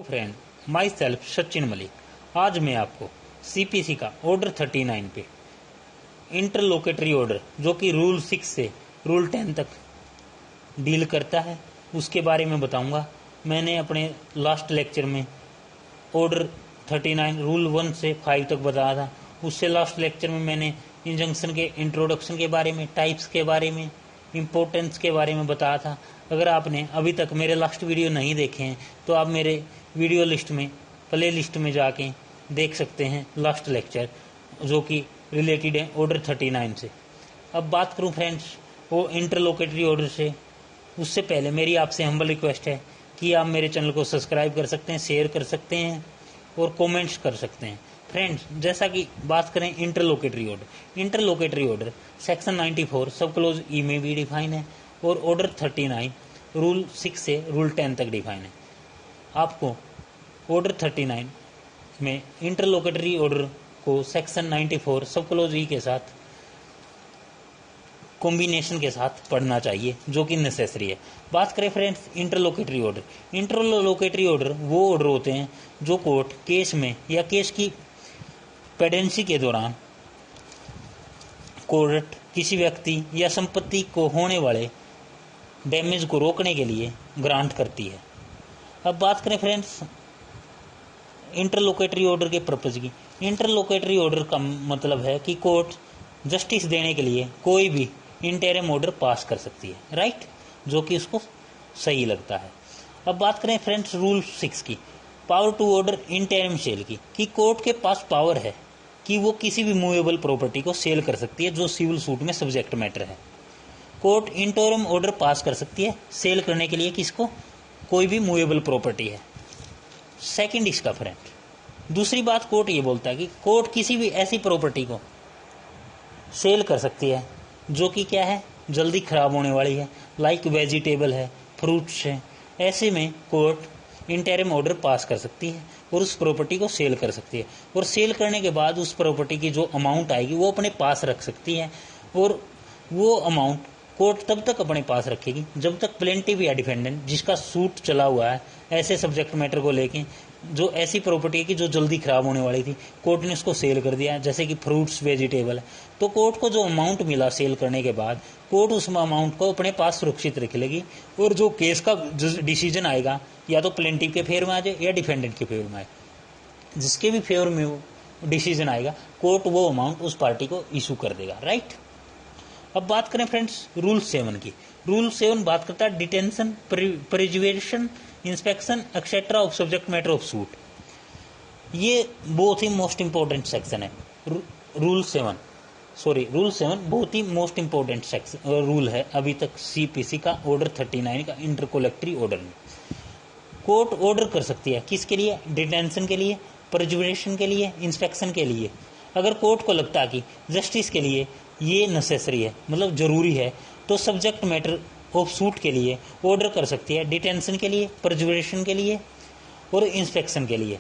Friend, my self Sachin Malik. आज मैं आपको सीपीसी का ऑर्डर 39 पे इंटरलोकेटरी ऑर्डर जो कि रूल 6 से रूल 10 तक डील करता है उसके बारे में बताऊंगा। मैंने अपने लास्ट लेक्चर में ऑर्डर 39 रूल 1 से 5 तक बताया था। उससे लास्ट लेक्चर में मैंने इंजंक्शन के इंट्रोडक्शन के बारे में, टाइप्स के बारे में, इम्पोर्टेंस के बारे में बताया था। अगर आपने अभी तक मेरे लास्ट वीडियो नहीं देखे हैं तो आप मेरे वीडियो लिस्ट में, प्ले लिस्ट में जाके देख सकते हैं लास्ट लेक्चर जो कि रिलेटेड है ऑर्डर 39 से। अब बात करूं फ्रेंड्स वो इंटरलोकेटरी ऑर्डर से, उससे पहले मेरी आपसे हम्बल रिक्वेस्ट है कि आप मेरे चैनल को सब्सक्राइब कर सकते हैं, शेयर कर सकते हैं और कमेंट्स कर सकते हैं। फ्रेंड्स, जैसा कि बात करें इंटरलोकेटरी ऑर्डर सेक्शन 94 सब क्लोज ई में भी डिफाइन है और ऑर्डर 39 रूल 6 से रूल 10 तक डिफाइन है। आपको ऑर्डर 39 में इंटरलोकेटरी ऑर्डर को सेक्शन 94 सब क्लोज ई के साथ कॉम्बिनेशन के साथ पढ़ना चाहिए जो कि नेसेसरी है। बात करें फ्रेंड्स इंटरलोकेटरी ऑर्डर वो ऑर्डर होते हैं जो कोर्ट केस में या केस की पेडेंसी के दौरान कोर्ट किसी व्यक्ति या संपत्ति को होने वाले डैमेज को रोकने के लिए ग्रांट करती है। अब बात करें फ्रेंड्स इंटरलोकेटरी ऑर्डर के पर्पज की। इंटरलोकेटरी ऑर्डर का मतलब है कि कोर्ट जस्टिस देने के लिए कोई भी इंटरिम ऑर्डर पास कर सकती है, राइट, जो कि उसको सही लगता है। अब बात करें फ्रेंड्स रूल 6 की, power to order interim sale की, कि कोर्ट के पास पावर है कि वो किसी भी मूवेबल प्रॉपर्टी को सेल कर सकती है जो सिविल सूट में सब्जेक्ट मैटर है। कोर्ट इंटरिम ऑर्डर पास कर सकती है सेल करने के लिए किसको, कोई भी मूवेबल प्रॉपर्टी है। सेकंड इसका फ्रेंड दूसरी बात कोर्ट ये बोलता है कि कोर्ट किसी भी ऐसी प्रॉपर्टी को सेल कर सकती है जो कि क्या है, जल्दी खराब होने वाली है, लाइक वेजिटेबल है, फ्रूट्स है। ऐसे में कोर्ट इंटरिम ऑर्डर पास कर सकती है और उस प्रॉपर्टी को सेल कर सकती है और सेल करने के बाद उस प्रॉपर्टी की जो अमाउंट आएगी वो अपने पास रख सकती है और वो अमाउंट कोर्ट तब तक अपने पास रखेगी जब तक प्लेंटिव या डिफेंडेंट जिसका सूट चला हुआ है ऐसे सब्जेक्ट मैटर को लेके, जो ऐसी प्रॉपर्टी है कि जो जल्दी खराब होने वाली थी, कोर्ट ने उसको सेल कर दिया, जैसे कि फ्रूट्स वेजिटेबल है, तो कोर्ट को जो अमाउंट मिला सेल करने के बाद कोर्ट उस अमाउंट को अपने पास सुरक्षित रख लेगी और जो केस का डिसीजन आएगा या तो प्लेंटिव के फेवर में आ जाए या डिफेंडेंट के फेवर में आए, जिसके भी फेवर में वो डिसीजन आएगा कोर्ट वो अमाउंट उस पार्टी को इशू कर देगा, राइट। अब बात करें फ्रेंड्स रूल 7 की। रूल 7 बात करता है detention, preservation, inspection etcetera of subject matter of suit. ये बहुत ही मोस्ट इंपॉर्टेंट सेक्शन है। रूल 7 बहुत ही मोस्ट इंपॉर्टेंट सेक्शन रूल है अभी तक सीपीसी का ऑर्डर 39 का इंटरकोलेक्टरी ऑर्डर में। कोर्ट ऑर्डर कर सकती है किसके लिए, डिटेंशन के लिए, प्रिजर्वेशन के लिए, इंस्पेक्शन के लिए। अगर कोर्ट को लगता है कि जस्टिस के लिए ये नेसेसरी है, मतलब जरूरी है, तो सब्जेक्ट मैटर ऑफ सूट के लिए ऑर्डर कर सकती है, डिटेंशन के लिए, प्रिजर्वेशन के लिए और इंस्पेक्शन के लिए।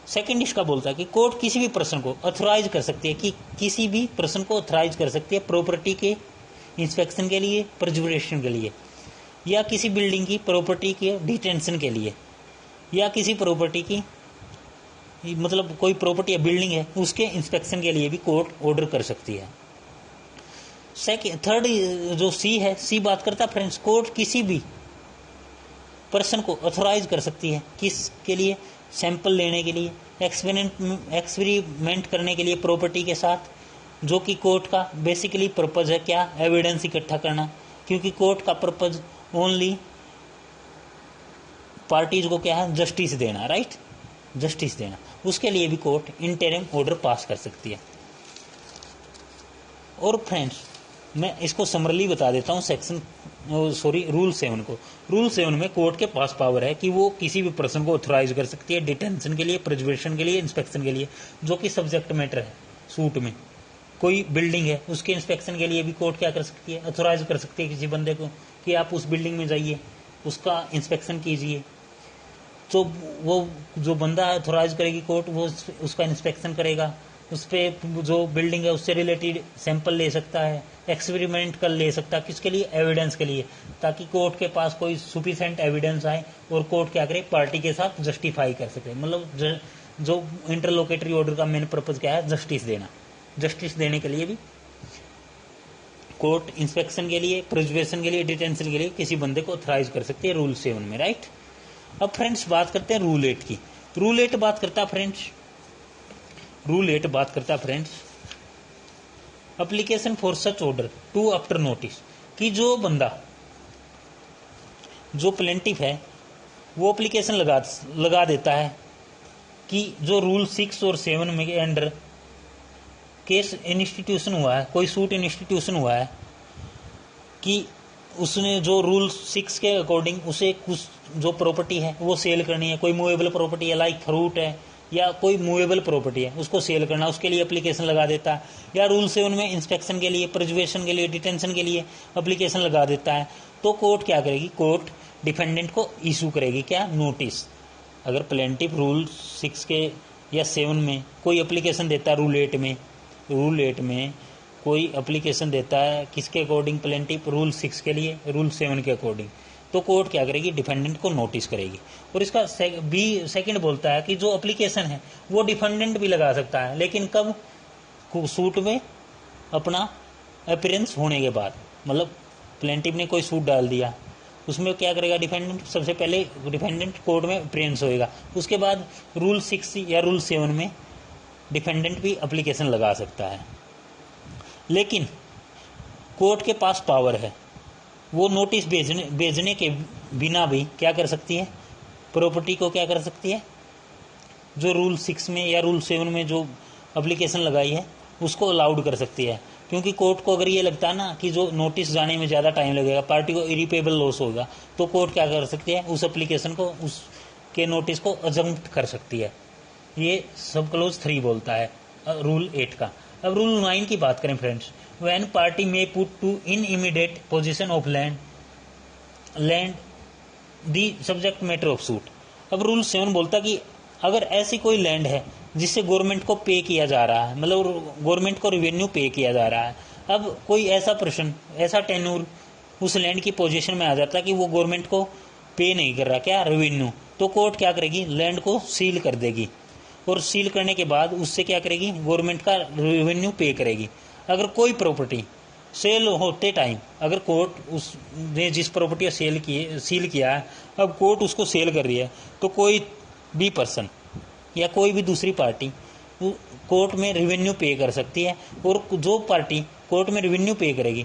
सेकंड इसका बोलता है कि कोर्ट किसी भी पर्सन को ऑथराइज कर सकती है, कि किसी भी पर्सन को ऑथराइज कर सकती है प्रॉपर्टी के इंस्पेक्शन के लिए, प्रिजर्वेशन के लिए, या किसी बिल्डिंग की प्रॉपर्टी के डिटेंशन के लिए, या किसी प्रॉपर्टी की मतलब कोई प्रॉपर्टी या बिल्डिंग है उसके इंस्पेक्शन के लिए भी कोर्ट ऑर्डर कर सकती है। थर्ड जो सी है, सी बात करता है फ्रेंड्स कोर्ट किसी भी पर्सन को ऑथराइज कर सकती है किसके लिए, सैंपल लेने के लिए, एक्सपेरिमेंट करने के लिए प्रॉपर्टी के साथ, जो कि कोर्ट का बेसिकली पर्पज है क्या, एविडेंस इकट्ठा करना, क्योंकि कोर्ट का पर्पज ओनली पार्टीज को क्या है, जस्टिस देना, राइट, जस्टिस देना। उसके लिए भी कोर्ट इंटरिम ऑर्डर पास कर सकती है। और फ्रेंड्स मैं इसको समरली बता देता हूँ रूल 7 को। रूल 7 में कोर्ट के पास पावर है कि वो किसी भी पर्सन को ऑथराइज कर सकती है डिटेंशन के लिए, प्रिजर्वेशन के लिए, इंस्पेक्शन के लिए, जो कि सब्जेक्ट मैटर है सूट में। कोई बिल्डिंग है उसके इंस्पेक्शन के लिए भी कोर्ट क्या कर सकती है, ऑथराइज कर सकती है किसी बंदे को कि आप उस बिल्डिंग में जाइए, उसका इंस्पेक्शन कीजिए। तो वो जो बंदा ऑथराइज करेगी कोर्ट वो उसका इंस्पेक्शन करेगा उस पर जो बिल्डिंग है उससे रिलेटेड सैंपल ले सकता है, एक्सपेरिमेंट कर ले सकता है, किसके लिए, एविडेंस के लिए, ताकि कोर्ट के पास कोई सुफिशिएंट एविडेंस आए और कोर्ट क्या करे, पार्टी के साथ जस्टिफाई कर सके। मतलब जो इंटरलोकेटरी ऑर्डर का मेन पर्पज क्या है, जस्टिस देना। जस्टिस देने के लिए भी कोर्ट इंस्पेक्शन के लिए, प्रिजर्वेशन के लिए, डिटेंशन के लिए किसी बंदे को ऑथराइज कर सकती है रूल 7 में, राइट। अब फ्रेंड्स बात करते हैं रूल 8 की। रूल 8 बात करता है friends application for such order to after notice, कि जो बंदा, जो प्लेंटिफ है, वो एप्लीकेशन लगा देता है कि जो रूल 6 और 7 में के अंडर केस इंस्टीट्यूशन हुआ है, कोई सूट इंस्टीट्यूशन हुआ है, कि उसने जो रूल 6 के अकॉर्डिंग उसे कुछ जो प्रॉपर्टी है वो सेल करनी है, कोई मूवेबल प्रॉपर्टी है लाइक फ्रूट है या कोई मूवेबल प्रॉपर्टी है उसको सेल करना, उसके लिए एप्लीकेशन लगा देता है। या रूल 7 में इंस्पेक्शन के लिए, प्रिजर्वेशन के लिए, डिटेंशन के लिए एप्लीकेशन लगा देता है, तो कोर्ट क्या करेगी, कोर्ट डिफेंडेंट को इशू करेगी क्या, नोटिस। अगर प्लेंटिफ रूल 6 के या 7 में कोई एप्लीकेशन देता है, रूल 8 में कोई एप्लीकेशन देता है किसके अकॉर्डिंग, प्लेंटिफ रूल 6 के लिए, रूल 7 के अकॉर्डिंग, तो कोर्ट क्या करेगी, डिफेंडेंट को नोटिस करेगी। और इसका सेकंड बोलता है कि जो एप्लीकेशन है वो डिफेंडेंट भी लगा सकता है, लेकिन कब, सूट में अपना अपीयरेंस होने के बाद। मतलब प्लेंटिफ ने कोई सूट डाल दिया, उसमें क्या करेगा डिफेंडेंट, सबसे पहले डिफेंडेंट कोर्ट में अपीयरेंस होएगा, उसके बाद रूल 6 या रूल 7 में डिफेंडेंट भी एप्लीकेशन लगा सकता है। लेकिन कोर्ट के पास पावर है, वो नोटिस भेजने के बिना भी क्या कर सकती है, प्रॉपर्टी को क्या कर सकती है, जो रूल 6 में या रूल 7 में जो एप्लीकेशन लगाई है उसको अलाउड कर सकती है। क्योंकि कोर्ट को अगर ये लगता है ना कि जो नोटिस जाने में ज़्यादा टाइम लगेगा, पार्टी को इरिपेबल लॉस होगा, तो कोर्ट क्या कर सकती है, उस एप्लीकेशन को, उसके नोटिस को अजम्प्ट कर सकती है। ये सब क्लोज 3 बोलता है रूल 8 का। अब रूल 9 की बात करें friends, when party may put to in immediate position of land the subject matter of suit. अब रूल 7 बोलता कि अगर ऐसी कोई लैंड है जिससे गवर्नमेंट को पे किया जा रहा है, मतलब गवर्नमेंट को रेवेन्यू पे किया जा रहा है, अब कोई ऐसा पर्सन, ऐसा टेन्यूर उस लैंड की पोजीशन में आ जाता है कि वो गवर्नमेंट को पे नहीं कर रहा क्या, रेवेन्यू, तो कोर्ट क्या करेगी, लैंड को सील कर देगी, और सील करने के बाद उससे क्या करेगी, गवर्नमेंट का रेवेन्यू पे करेगी। अगर कोई प्रॉपर्टी सेल होते टाइम, अगर कोर्ट उसने जिस प्रॉपर्टी को सील किया है, अब कोर्ट उसको सेल कर रही है, तो कोई भी पर्सन या कोई भी दूसरी पार्टी कोर्ट में रेवेन्यू पे कर सकती है, और जो पार्टी कोर्ट में रेवेन्यू पे करेगी,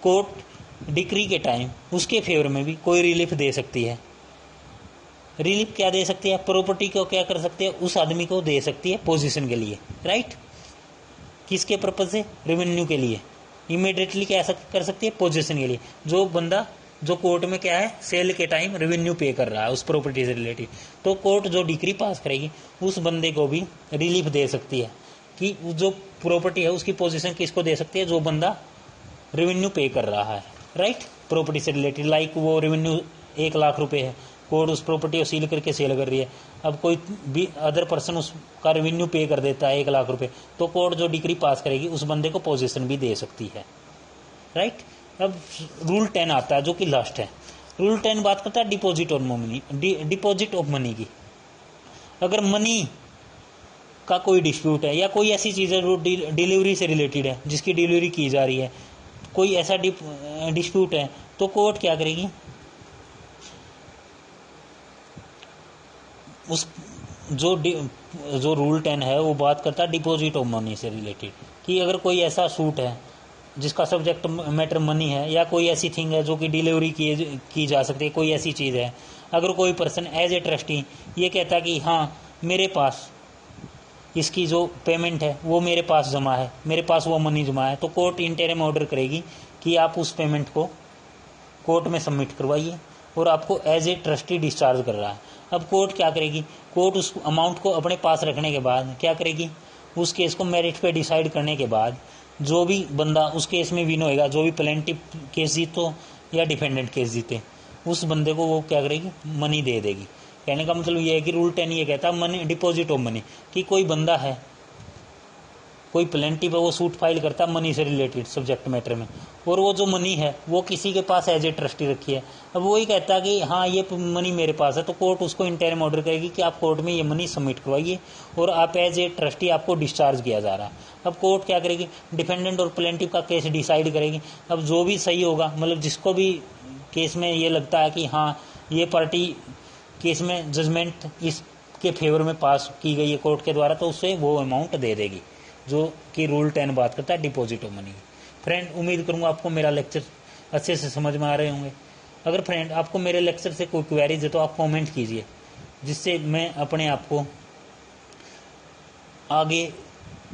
कोर्ट डिक्री के टाइम उसके फेवर में भी कोई रिलीफ दे सकती है। रिलीफ क्या दे सकती है, प्रॉपर्टी को क्या कर सकती है, उस आदमी को दे सकती है पोजीशन के लिए, राइट। किसके पर्पज से, रेवेन्यू के लिए। इमीडिएटली क्या कर सकती है, पोजीशन के लिए। जो बंदा जो कोर्ट में क्या है, सेल के टाइम रेवेन्यू पे कर रहा है उस प्रॉपर्टी से रिलेटेड, तो कोर्ट जो डिक्री पास करेगी उस बंदे को भी रिलीफ दे सकती है कि जो प्रॉपर्टी है उसकी पोजीशन किसको दे सकती है, जो बंदा रेवेन्यू पे कर रहा है, राइट, प्रॉपर्टी से रिलेटेड। लाइक वो रेवेन्यू 1 लाख रुपए है, कोर्ट उस प्रॉपर्टी को सील करके सेल कर रही है, अब कोई भी अदर पर्सन उसका रेवेन्यू पे कर देता है 1 लाख रुपए, तो कोर्ट जो डिक्री पास करेगी उस बंदे को पोजीशन भी दे सकती है, राइट। अब रूल 10 आता है जो कि लास्ट है। रूल 10 बात करता है डिपॉजिट ऑफ मनी की। अगर मनी का कोई डिस्प्यूट है या कोई ऐसी चीज़ है जो डिलीवरी से रिलेटेड है, जिसकी डिलीवरी की जा रही है, कोई ऐसा डिस्प्यूट है, तो कोर्ट क्या करेगी, उस जो रूल 10 है वो बात करता है डिपॉजिट ऑफ मनी से रिलेटेड, कि अगर कोई ऐसा सूट है जिसका सब्जेक्ट मैटर मनी है, या कोई ऐसी थिंग है जो कि डिलीवरी की जा सकती है, कोई ऐसी चीज़ है, अगर कोई पर्सन एज ए ट्रस्टी ये कहता है कि हाँ मेरे पास इसकी जो पेमेंट है वो मेरे पास जमा है, मेरे पास वो मनी जमा है, तो कोर्ट इंटरिम ऑर्डर करेगी कि आप उस पेमेंट को कोर्ट में सबमिट करवाइए, और आपको एज ए ट्रस्टी डिस्चार्ज कर रहा है। अब कोर्ट क्या करेगी, कोर्ट उस अमाउंट को अपने पास रखने के बाद क्या करेगी, उस केस को मेरिट पे डिसाइड करने के बाद जो भी बंदा उस केस में विन होएगा, जो भी प्लेंटिफ केस जीतो या डिफेंडेंट केस जीते, उस बंदे को वो क्या करेगी, मनी दे देगी। कहने का मतलब ये है कि रूल 10 ये कहता है मनी, डिपॉजिट ऑफ मनी, कि कोई बंदा है कोई प्लेंटिव है वो सूट फाइल करता है मनी से रिलेटेड सब्जेक्ट मैटर में, और वो जो मनी है वो किसी के पास एज ए ट्रस्टी रखी है। अब वही कहता है कि हाँ ये मनी मेरे पास है, तो कोर्ट उसको इंटरिम ऑर्डर करेगी कि आप कोर्ट में ये मनी सबमिट करवाइए और आप एज ए ट्रस्टी आपको डिस्चार्ज किया जा रहा है। अब कोर्ट क्या करेगी, डिफेंडेंट और प्लेंटिव का केस डिसाइड करेगी। अब जो भी सही होगा, मतलब जिसको भी केस में ये लगता है कि हाँ ये पार्टी केस में जजमेंट इसके फेवर में पास की गई है कोर्ट के द्वारा, तो उससे वो अमाउंट दे देगी, जो कि रूल 10 बात करता है डिपॉजिट ऑफ मनी। फ्रेंड, उम्मीद करूंगा आपको मेरा लेक्चर अच्छे से समझ में आ रहे होंगे। अगर फ्रेंड आपको मेरे लेक्चर से कोई क्वेरीज है तो आप कमेंट कीजिए, जिससे मैं अपने आप को आगे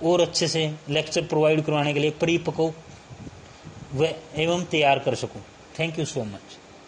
और अच्छे से लेक्चर प्रोवाइड करवाने के लिए परिपक्व एवं तैयार कर सकूं। Thank you so much.